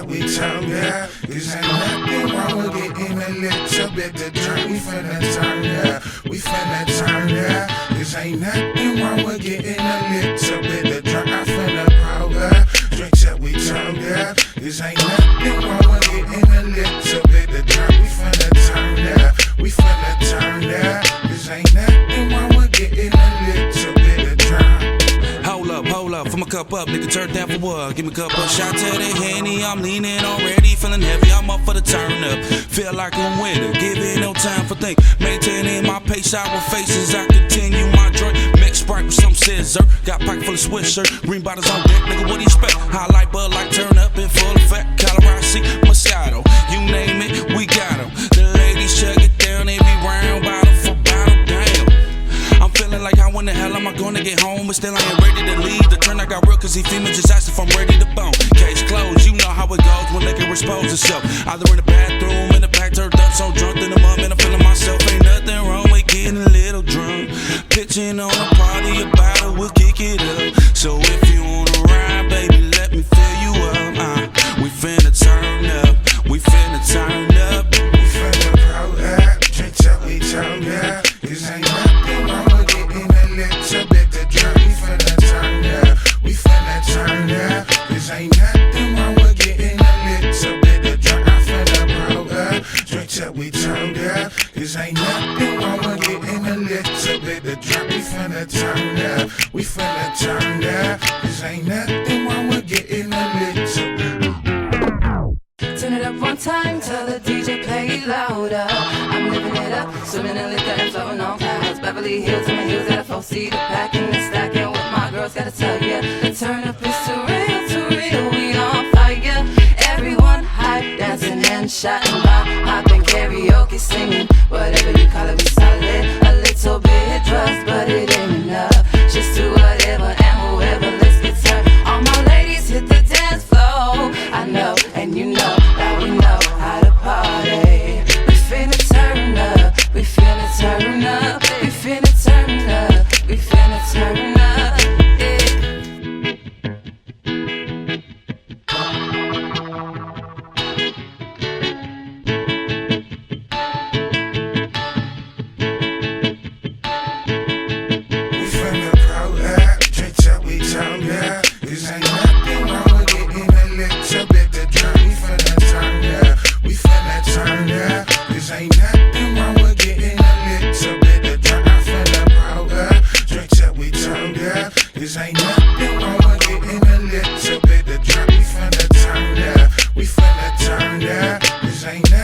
We turn yeah. This ain't nothing wrong with getting a little bit to drink. We finna turn yeah. We finna turn yeah. This ain't nothing wrong with getting a little bit to drink. I finna pour yeah. Drink till we turn yeah. This ain't nothing wrong with getting a little bit to drink. We finna turn yeah. We finna turn yeah. This ain't nothing wrong with getting a little bit to drink. Hold up, fill my cup up, nigga, turn down for what? Give me a cup of shot to the Henny, I'm leaning already, feeling heavy, I'm up for the turn up. Feel like I'm winning, giving no time for think. Maintaining my pace, our faces, I continue my drink. Mix Sprite with some scissor, got pocket full of Swisher, green bottles on deck, nigga, what do you expect? Highlight Bud like turn up in full effect, Colorado, Moscato, you name it, we got them. The ladies chug it down every round, bottle for bottle, damn. I'm feeling like how in the hell am I gonna get home, but still I ain't ready to leave. The turn I got real cause he female just asked if I'm ready to bone. Case closed, you know how it goes when they can expose itself. Either in the bathroom, in the back, turned up so drunk in the mud, man, I'm feeling myself. Ain't nothing wrong with getting a little drunk. Pitching on a party about it, we'll kick it up. So if you wanna ride, baby, let me fill you up. We finna turn up, we finna turn up. We finna pour up, drink till we turn up. This ain't nothing wrong with getting a little bit to drink. We finna turn up, we finna turn up. This ain't nothing wrong with getting a little bit to drink. I finna pour up, drink till we turn up. This ain't nothing wrong with getting a little bit to drink. We finna turn up, we finna turn up. This ain't nothing wrong with getting a little bit. Turn it up one time, tell the DJ play louder. I'm living it up, swimming in liquor and floating on clouds. Beverly Hills in my heels at a 4-seater, packing and stacking with my girls. Gotta tell ya, the turn up is too real, we on fire. Everyone hype, dancing and shouting about hopping, karaoke, singing, whatever you call it, we solid. A little bit drugs, but it ain't enough. Just do whatever and whoever, let's get turned. All my ladies hit the dance floor. I know, and you know that we know how to party. We finna turn up, we finna turn up, we finna turn up, we finna turn up, yeah. We finna pour up, drink till we turn up. This ain't nothing wrong with getting a little bit to drink. We finna turn up, we finna turn up. This ain't nothing wrong with getting a little bit to drink. I finna pour up, drink till we turn up. This ain't nothing wrong with getting a little bit to drink. We finna turn up, we finna turn up. This ain't nothing